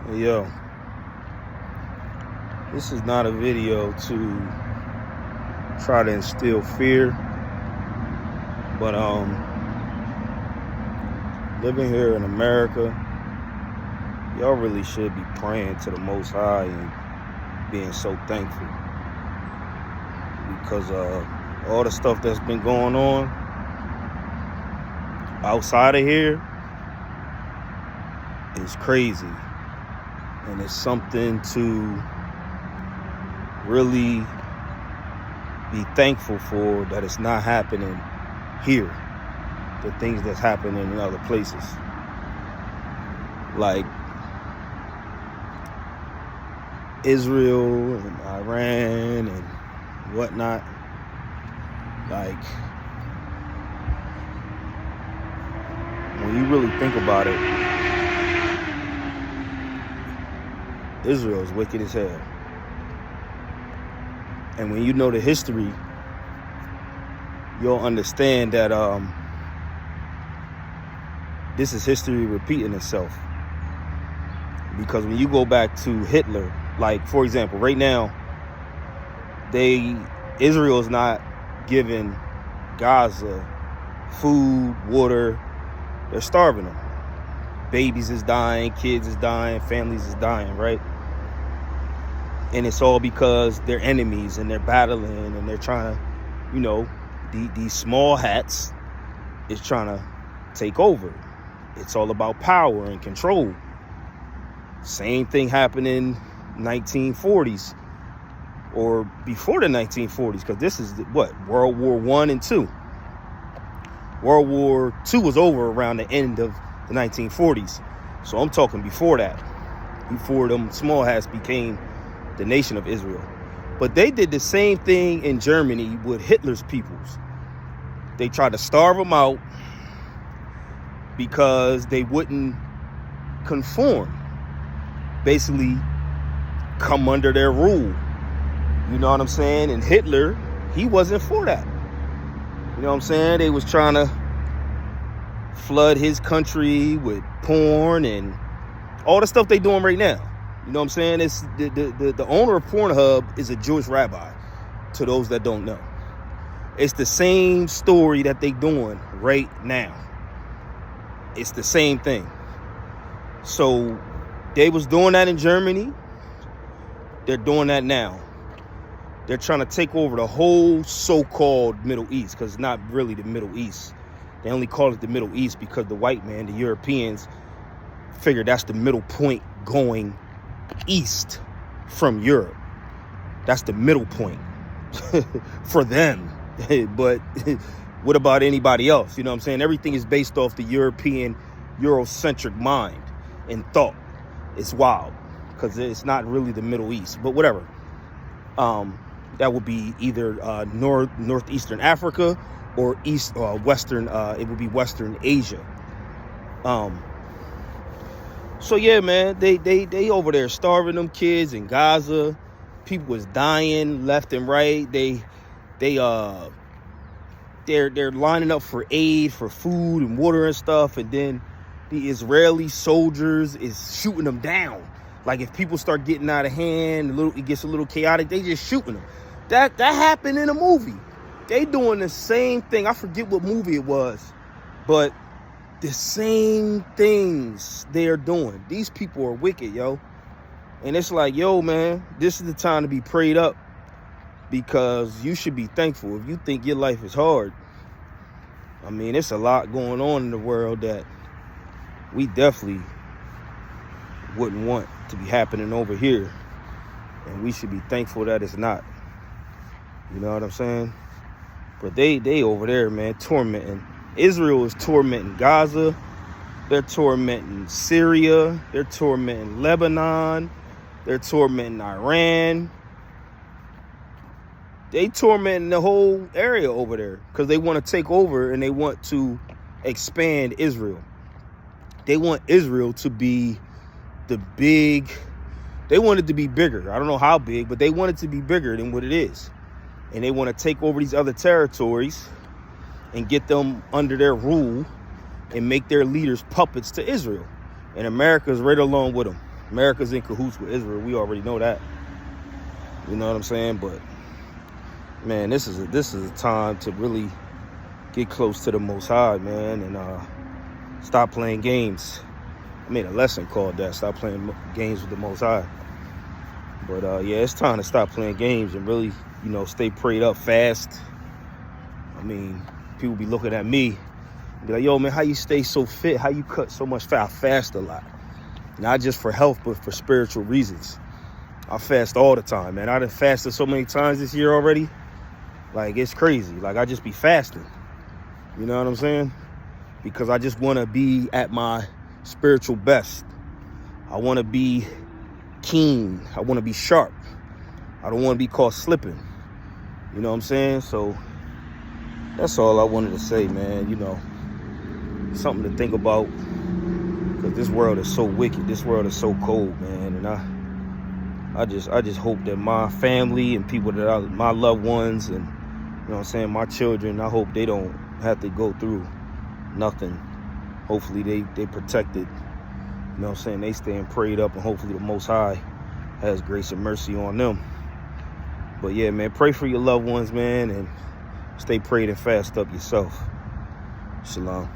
Hey, yo, this is not a video to try to instill fear, but living here in America, y'all really should be praying to the Most High and being so thankful because all the stuff that's been going on outside of here is crazy, and it's something to really be thankful for, that it's not happening here, the things that's happening in other places, like Israel and Iran and whatnot. Like, when you really think about it, Israel is wicked as hell. And when you know the history, you'll understand that this is history repeating itself. Because when you go back to Hitler, like, for example, right now, Israel is not giving Gaza food, water. They're starving them. Babies is dying, kids is dying, families is dying, right? And it's all because they're enemies and they're battling and they're trying to, these small hats is trying to take over. It's all about power and control. Same thing happened in 1940s or before the 1940s, because this is World War I and II. World War II was over around the end of the 1940s. So I'm talking before that, before them small hats became the nation of Israel. But they did the same thing in Germany with Hitler's peoples. They tried to starve them out because they wouldn't conform, basically come under their rule. You know what I'm saying? And Hitler, he wasn't for that. You know what I'm saying? They was trying to flood his country with porn and all the stuff they doing right now. You know what I'm saying? It's the owner of Pornhub is a Jewish rabbi, to those that don't know. It's the same story that they doing right now. It's the same thing. So they was doing that in Germany. They're doing that now. They're trying to take over the whole so-called Middle East, because it's not really the Middle East. They only call it the Middle East because the white man, the Europeans, figured that's the middle point going east from Europe. That's the middle point for them. But what about anybody else? You know what I'm saying? Everything is based off the European, Eurocentric mind and thought. It's wild because it's not really the Middle East, but whatever. That would be either northeastern Africa or western. It would be Western Asia. So yeah, man, they over there starving them kids in Gaza. People was dying left and right. They're lining up for aid, for food and water and stuff, and then the Israeli soldiers is shooting them down. Like, if people start getting out of hand, it gets a little chaotic, they just shooting them. That happened in a movie. They doing the same thing. I forget what movie it was, but the same things they're doing. These people are wicked, yo. And it's like, yo, man, this is the time to be prayed up, because you should be thankful. If you think your life is hard, I mean, it's a lot going on in the world that we definitely wouldn't want to be happening over here. And we should be thankful that it's not. You know what I'm saying? But they over there, man, tormenting. Israel is tormenting Gaza. They're tormenting Syria. They're tormenting Lebanon. They're tormenting Iran. They tormenting the whole area over there because they want to take over and they want to expand Israel. They want Israel to be they want it to be bigger. I don't know how big, but they want it to be bigger than what it is. And they want to take over these other territories and get them under their rule and make their leaders puppets to Israel. And America's right along with them. America's in cahoots with Israel. We already know that. You know what I'm saying? But man, this is a time to really get close to the Most High, man, and stop playing games. I made a lesson called that. Stop playing games with the Most High. But yeah, it's time to stop playing games and really, stay prayed up, fast. I mean, people be looking at me and be like, yo, man, how you stay so fit? How you cut so much fat? I fast a lot. Not just for health, but for spiritual reasons. I fast all the time, man. I done fasted so many times this year already. Like, it's crazy. Like, I just be fasting. You know what I'm saying? Because I just want to be at my spiritual best. I want to be keen. I want to be sharp. I don't want to be caught slipping. You know what I'm saying? So that's all I wanted to say, man. Something to think about, because this world is so wicked. This world is so cold, man. And I just hope that my family and people that my loved ones and, my children, I hope they don't have to go through nothing. Hopefully they protected. They staying prayed up, and hopefully the Most High has grace and mercy on them. But yeah, man, pray for your loved ones, man, and stay prayed and fast up yourself. Shalom.